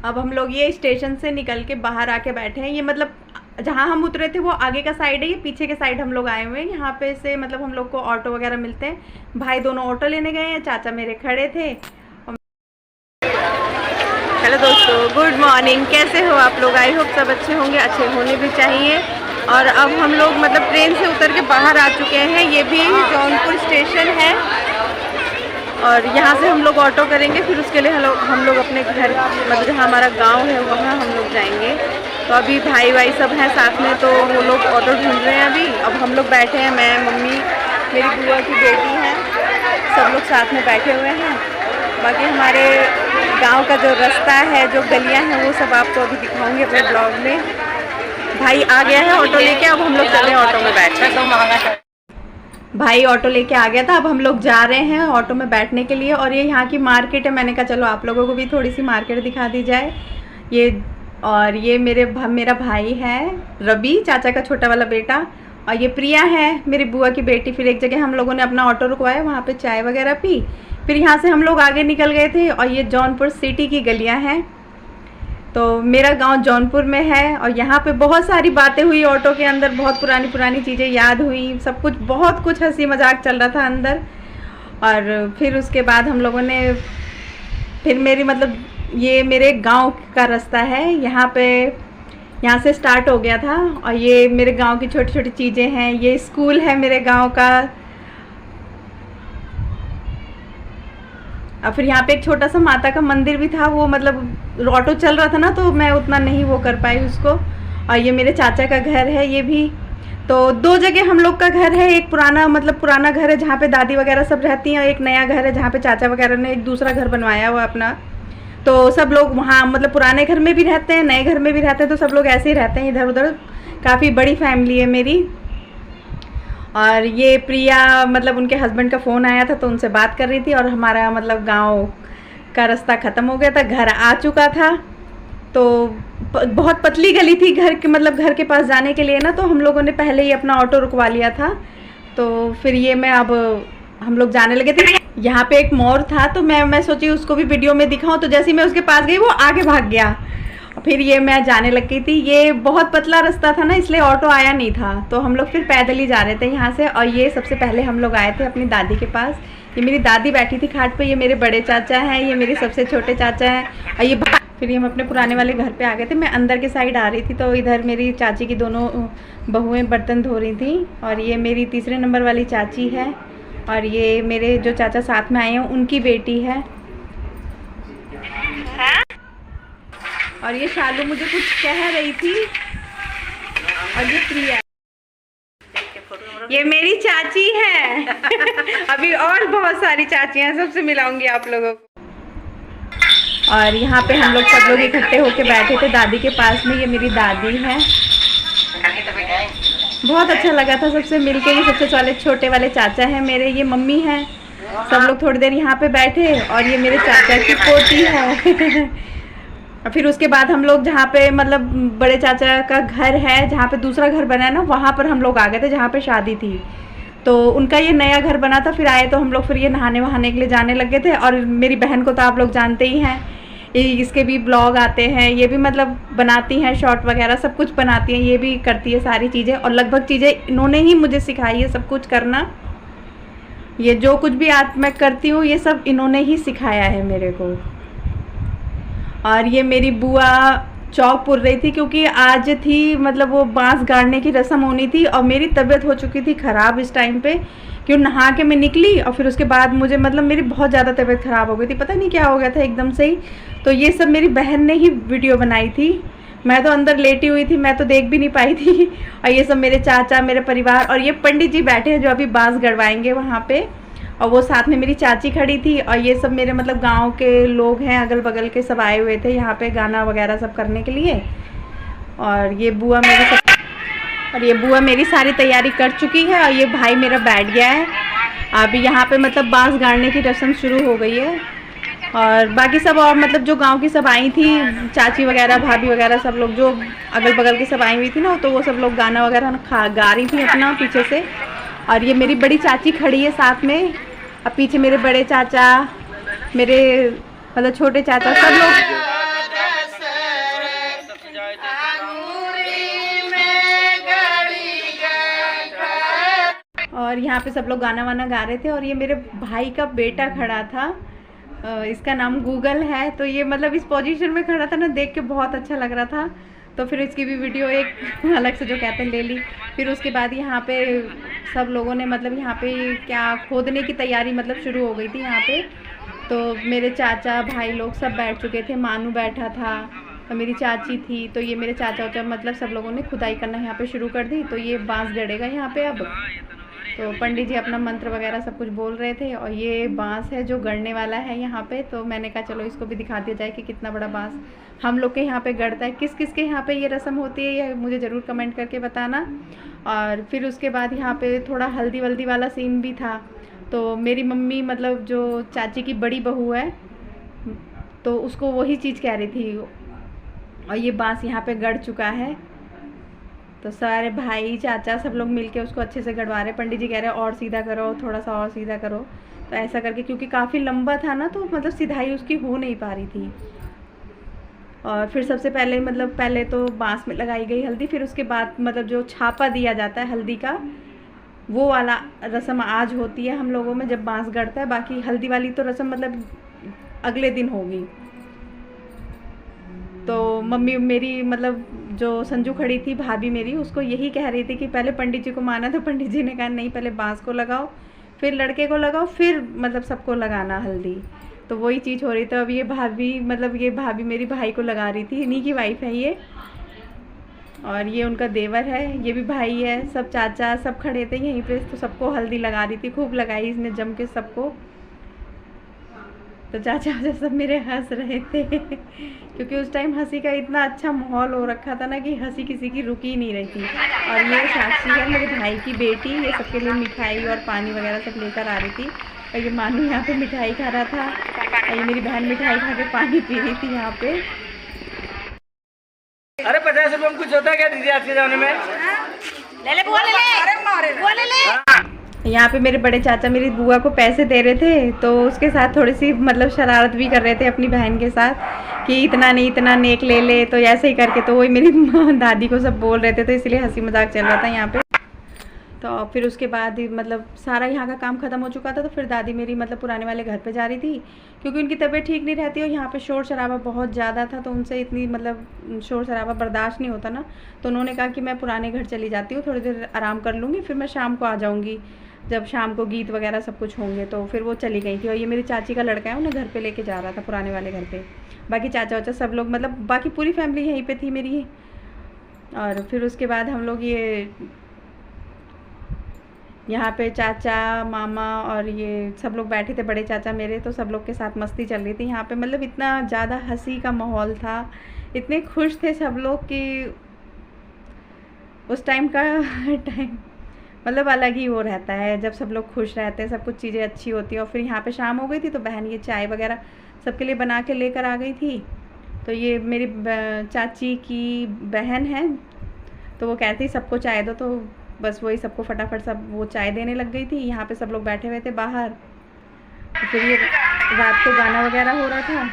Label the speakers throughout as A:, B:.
A: अब हम लोग ये स्टेशन से निकल के बाहर आके बैठे हैं। ये मतलब जहाँ हम उतरे थे वो आगे का साइड है, ये पीछे के साइड हम लोग आए हुए हैं। यहाँ पे से मतलब हम लोग को ऑटो वगैरह मिलते हैं। भाई दोनों ऑटो लेने गए हैं, चाचा मेरे खड़े थे। हेलो दोस्तों, गुड मॉर्निंग। कैसे हो आप लोग? आई होप सब अच्छे होंगे, अच्छे होने भी चाहिए। और अब हम लोग मतलब ट्रेन से उतर के बाहर आ चुके हैं। ये भी जौनपुर स्टेशन है और यहाँ से हम लोग ऑटो करेंगे, फिर उसके लिए हम लोग अपने घर मतलब जहाँ हमारा गांव है वहाँ हम लोग जाएंगे। तो अभी भाई सब हैं साथ में, तो वो लोग ऑटो ढूंढ रहे हैं अभी। अब हम लोग बैठे हैं, मैं, मम्मी, मेरी बुआ की बेटी है, सब लोग साथ में बैठे हुए हैं। बाकी हमारे गांव का जो रास्ता है, जो गलियां हैं, वो सब आपको अभी दिखाऊंगी अपने ब्लॉग में। भाई आ गया है ऑटो लेके, अब हम लोग चल रहे हैं ऑटो में बैठ। भाई ऑटो लेके आ गया था, अब हम लोग जा रहे हैं ऑटो में बैठने के लिए। और ये यहाँ की मार्केट है, मैंने कहा चलो आप लोगों को भी थोड़ी सी मार्केट दिखा दी जाए। ये मेरा भाई है रवि, चाचा का छोटा वाला बेटा, और ये प्रिया है मेरी बुआ की बेटी। फिर एक जगह हम लोगों ने अपना ऑटो रुकवाया, वहाँ पे चाय वगैरह पी, फिर यहाँ से हम लोग आगे निकल गए थे। और ये जौनपुर सिटी की गलियाँ हैं। तो मेरा गांव जौनपुर में है और यहाँ पे बहुत सारी बातें हुई ऑटो के अंदर, बहुत पुरानी चीज़ें याद हुई, सब कुछ, बहुत कुछ हंसी मजाक चल रहा था अंदर। और फिर उसके बाद हम लोगों ने फिर ये मेरे गांव का रास्ता है, यहाँ से स्टार्ट हो गया था। और ये मेरे गांव की छोटी छोटी चीज़ें हैं। ये स्कूल है मेरे गांव का। और फिर यहाँ पे एक छोटा सा माता का मंदिर भी था। वो मतलब ऑटो चल रहा था ना, तो मैं उतना नहीं वो कर पाई उसको। और ये मेरे चाचा का घर है ये भी। तो दो जगह हम लोग का घर है, एक पुराना घर है जहाँ पे दादी वगैरह सब रहती हैं, और एक नया घर है जहाँ पे चाचा वगैरह ने एक दूसरा घर बनवाया हुआ अपना। तो सब लोग वहाँ मतलब पुराने घर में भी रहते हैं, नए घर में भी रहते हैं, तो सब लोग ऐसे ही रहते हैं इधर उधर। काफ़ी बड़ी फैमिली है मेरी। और ये प्रिया मतलब उनके हस्बैंड का फ़ोन आया था तो उनसे बात कर रही थी। और हमारा मतलब गांव का रास्ता ख़त्म हो गया था, घर आ चुका था। तो बहुत पतली गली थी घर के पास जाने के लिए ना, तो हम लोगों ने पहले ही अपना ऑटो रुकवा लिया था। तो फिर अब हम लोग जाने लगे थे। यहाँ पे एक मोर था, तो मैं सोची उसको भी वीडियो में दिखाऊं। तो जैसे ही मैं उसके पास गई वो आगे भाग गया। फिर मैं जाने लग गई थी। ये बहुत पतला रास्ता था ना, इसलिए ऑटो आया नहीं था, तो हम लोग फिर पैदल ही जा रहे थे यहाँ से। और ये सबसे पहले हम लोग आए थे अपनी दादी के पास। ये मेरी दादी बैठी थी खाट पे, ये मेरे बड़े चाचा हैं, ये मेरे सबसे छोटे चाचा हैं, और फिर हम अपने पुराने वाले घर पे आ गए थे। मैं अंदर के साइड आ रही थी, तो इधर मेरी चाची की दोनों बहुएँ बर्तन धो रही थी। और ये मेरी तीसरे नंबर वाली चाची है, और ये मेरे जो चाचा साथ में आए हैं उनकी बेटी है। और ये शालू मुझे कुछ कह रही थी। और ये प्रिया, ये मेरी चाची है। अभी और बहुत सारी चाचियां हैं, सबसे मिलाऊंगी आप लोगों को। और यहाँ पे हम लोग सब लोग इकट्ठे होके बैठे थे दादी के पास में। ये मेरी दादी है। बहुत अच्छा लगा था सबसे मिलके। ये सबसे छोटे वाले चाचा हैं मेरे, ये मम्मी हैं। सब लोग थोड़ी देर यहाँ पे बैठे। और ये मेरे चाचा की पोती है। और फिर उसके बाद हम लोग जहाँ पे मतलब बड़े चाचा का घर है, जहाँ पे दूसरा घर बना है ना, वहाँ पर हम लोग आ गए थे जहाँ पे शादी थी। तो उनका ये नया घर बना था। फिर आए तो हम लोग फिर ये नहाने वहाने के लिए जाने लगे थे। और मेरी बहन को तो आप लोग जानते ही हैं, इसके भी ब्लॉग आते हैं। ये भी मतलब बनाती हैं, शॉर्ट वगैरह सब कुछ बनाती हैं, ये भी करती है सारी चीज़ें। और लगभग चीज़ें इन्होंने ही मुझे सिखाई है सब कुछ करना। ये जो कुछ भी आज मैं करती हूँ ये सब इन्होंने ही सिखाया है मेरे को। और ये मेरी बुआ चौक पुर रही थी, क्योंकि आज थी मतलब वो बांस गाड़ने की रस्म होनी थी। और मेरी तबीयत हो चुकी थी ख़राब इस टाइम पे, क्यों नहा के मैं निकली। और फिर उसके बाद मुझे मतलब मेरी बहुत ज़्यादा तबीयत ख़राब हो गई थी, पता नहीं क्या हो गया था एकदम से ही। तो ये सब मेरी बहन ने ही वीडियो बनाई थी। मैं तो अंदर लेटी हुई थी, मैं तो देख भी नहीं पाई थी। और ये सब मेरे चाचा, मेरे परिवार, और ये पंडित जी बैठे हैं जो अभी बांस गड़वाएंगे वहाँ पे। और वो साथ में मेरी चाची खड़ी थी। और ये सब मेरे मतलब गांव के लोग हैं, अगल बगल के सब आए हुए थे यहाँ पे गाना वगैरह सब करने के लिए। और ये बुआ मेरी सारी तैयारी कर चुकी है। और ये भाई मेरा बैठ गया है। अभी यहाँ पे मतलब बांस गाड़ने की रस्म शुरू हो गई है। और बाकी सब और मतलब जो गांव की सब आई थी, चाची वगैरह, भाभी वगैरह, सब लोग जो अगल बगल की सब आई हुई थी ना, तो वो सब लोग गाना वगैरह गा रही थी अपना पीछे से। और ये मेरी बड़ी चाची खड़ी है साथ में। अब पीछे मेरे बड़े चाचा, मेरे मतलब छोटे चाचा, सब लोग यहाँ पे सब लोग गाना वाना गा रहे थे और ये मेरे भाई का बेटा खड़ा था, इसका नाम गूगल है। तो ये मतलब इस पोजीशन में खड़ा था ना, देख के बहुत अच्छा लग रहा था। तो फिर इसकी भी वीडियो एक अलग से जो कहते हैं ले ली। फिर उसके बाद यहाँ पे सब लोगों ने मतलब यहाँ पे क्या खोदने की तैयारी मतलब शुरू हो गई थी यहाँ पे। तो मेरे चाचा भाई लोग सब बैठ चुके थे, मानू बैठा था और मेरी चाची थी। तो ये मेरे चाचा वाचा मतलब सब लोगों ने खुदाई करना यहाँ पे शुरू कर दी। तो ये बांस गड़ेगा यहाँ पे अब। तो पंडित जी अपना मंत्र वगैरह सब कुछ बोल रहे थे और ये बांस है जो गड़ने वाला है यहाँ पे। तो मैंने कहा चलो इसको भी दिखा दिया जाए कि कितना बड़ा बांस हम लोग के यहाँ पे गड़ता है। किस किस के यहाँ पे ये रस्म होती है ये मुझे ज़रूर कमेंट करके बताना। और फिर उसके बाद यहाँ पे थोड़ा हल्दी वल्दी वाला सीन भी था। तो मेरी मम्मी मतलब जो चाची की बड़ी बहू है तो उसको वही चीज़ कह रही थी और ये बांस यहाँ पे गड़ चुका है। तो सारे भाई चाचा सब लोग मिलके उसको अच्छे से गड़वा रहे। पंडित जी कह रहे और सीधा करो, थोड़ा सा और सीधा करो। तो ऐसा करके क्योंकि काफ़ी लंबा था ना तो मतलब सिधाई उसकी हो नहीं पा रही थी। और फिर सबसे पहले मतलब पहले तो बांस में लगाई गई हल्दी, फिर उसके बाद मतलब जो छापा दिया जाता है हल्दी का वो वाला रस्म आज होती है हम लोगों में जब बांस गड़ता है। बाकी हल्दी वाली तो रस्म मतलब अगले दिन होगी। तो मम्मी मेरी मतलब जो संजू खड़ी थी भाभी मेरी, उसको यही कह रही थी कि पहले पंडित जी को माना। तो पंडित जी ने कहा नहीं, पहले बांस को लगाओ, फिर लड़के को लगाओ, फिर मतलब सबको लगाना हल्दी। तो वही चीज़ हो रही। तो अब ये भाभी मतलब ये भाभी मेरी भाई को लगा रही थी, इन्हीं की वाइफ है ये। और ये उनका देवर है, ये भी भाई है, सब चाचा सब खड़े थे यहीं पे। तो सबको हल्दी लगा रही थी, खूब लगाई इसने जम के सबको। तो चाचा वाचा सब मेरे हंस रहे थे क्योंकि उस टाइम हंसी का इतना अच्छा माहौल हो रखा था ना कि हंसी किसी की रुक ही नहीं रही थी। और ये साक्षी है मेरे भाई की बेटी, ये सबके लिए मिठाई और पानी वगैरह सब लेकर आ रही थी। और ये मानू यहाँ पे मिठाई खा रहा था और ये मेरी बहन मिठाई खा के पानी पी रही थी यहाँ पे।
B: अरे 50 रुपये में कुछ होता है क्या दीदी आज के जमाने में?
C: ले ले बुआ ले ले, बुआ ले ले।
A: यहाँ पे मेरे बड़े चाचा मेरी बुआ को पैसे दे रहे थे तो उसके साथ थोड़ी सी मतलब शरारत भी कर रहे थे अपनी बहन के साथ कि इतना नहीं इतना नेक ले ले। तो ऐसे ही करके तो वही मेरी दादी को सब बोल रहे थे, तो इसलिए हंसी मजाक चल रहा था यहाँ पे। तो फिर उसके बाद मतलब सारा यहाँ का काम ख़त्म हो चुका था। तो फिर दादी मेरी मतलब पुराने वाले घर पे जा रही थी क्योंकि उनकी तबीयत ठीक नहीं रहती और यहाँ पे शोर शराबा बहुत ज़्यादा था। तो उनसे इतनी मतलब शोर शराबा बर्दाश्त नहीं होता ना। तो उन्होंने कहा कि मैं पुराने घर चली जाती हूँ, थोड़ी देर आराम कर लूँगी, फिर मैं शाम को आ जाऊँगी जब शाम को गीत वगैरह सब कुछ होंगे। तो फिर वो चली गई थी। और ये मेरी चाची का लड़का है, उन्हें घर पे लेके जा रहा था पुराने वाले घर पे। बाकी चाचा वाचा सब लोग मतलब बाकी पूरी फैमिली यहीं पे थी मेरी। और फिर उसके बाद हम लोग ये यहाँ पे चाचा मामा और ये सब लोग बैठे थे, बड़े चाचा मेरे। तो सब लोग के साथ मस्ती चल रही थी यहाँ पे। मतलब इतना ज़्यादा हंसी का माहौल था, इतने खुश थे सब लोग कि उस टाइम का टाइम मतलब अलग ही वो रहता है जब सब लोग खुश रहते हैं, सब कुछ चीज़ें अच्छी होती हैं। और फिर यहाँ पे शाम हो गई थी तो बहन ये चाय वगैरह सबके लिए बना के लेकर आ गई थी। तो ये मेरी चाची की बहन है, तो वो कहती सबको चाय दो। तो बस वही सबको फटाफट सब वो चाय देने लग गई थी। यहाँ पे सब लोग बैठे हुए थे बाहर। तो फिर ये रात को गाना वगैरह हो रहा था।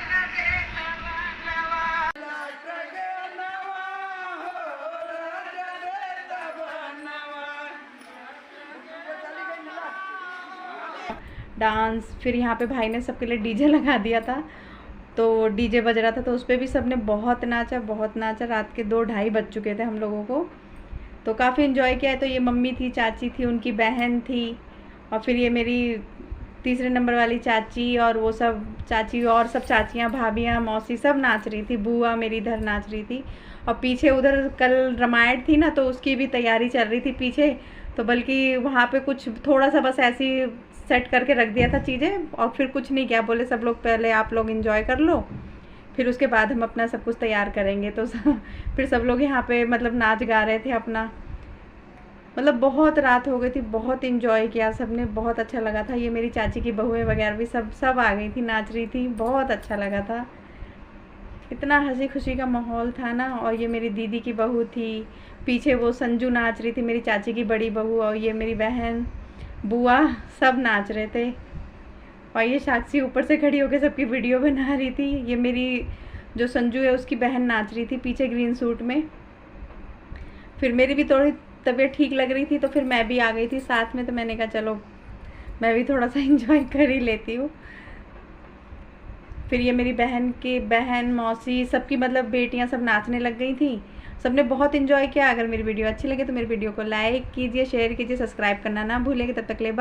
A: डांस, फिर यहाँ पे भाई ने सबके लिए डीजे लगा दिया था। तो डीजे बज रहा था तो उस पर भी सब ने बहुत नाचा बहुत नाचा। रात के 2-2:30 बज चुके थे हम लोगों को। तो काफ़ी इन्जॉय किया है। तो ये मम्मी थी, चाची थी, उनकी बहन थी और फिर ये मेरी तीसरे नंबर वाली चाची और वो सब चाची और सब चाचियाँ भाभियाँ मौसी सब नाच रही थी। बुआ मेरी इधर नाच रही थी और पीछे उधर कल रामायण थी ना तो उसकी भी तैयारी चल रही थी पीछे। तो बल्कि वहाँ पे कुछ थोड़ा सा बस ऐसी सेट करके रख दिया था चीज़ें और फिर कुछ नहीं किया। बोले सब लोग पहले आप लोग एंजॉय कर लो, फिर उसके बाद हम अपना सब कुछ तैयार करेंगे। तो फिर सब लोग यहाँ पे मतलब नाच गा रहे थे अपना। मतलब बहुत रात हो गई थी, बहुत इन्जॉय किया सब ने, बहुत अच्छा लगा था। ये मेरी चाची की बहुएं वगैरह भी सब आ गई थी, नाच रही थी, बहुत अच्छा लगा था। इतना हंसी खुशी का माहौल था ना। और ये मेरी दीदी की बहू थी, पीछे वो संजू नाच रही थी, मेरी चाची की बड़ी बहू, और ये मेरी बहन बुआ सब नाच रहे थे। और ये साक्षी ऊपर से खड़ी होकर सबकी वीडियो बना रही थी। ये मेरी जो संजू है उसकी बहन नाच रही थी पीछे ग्रीन सूट में। फिर मेरी भी तबीयत ठीक लग रही थी तो फिर मैं भी आ गई थी साथ में, तो मैंने कहा चलो मैं भी थोड़ा सा एंजॉय कर ही लेती हूँ। फिर ये मेरी बहन मौसी सबकी मतलब बेटियाँ सब नाचने लग गई थी, सबने बहुत इन्जॉय किया। अगर मेरी वीडियो अच्छी लगे तो मेरी वीडियो को लाइक कीजिए, शेयर कीजिए, सब्सक्राइब करना ना भूलेंगे। तब तक ले बाय।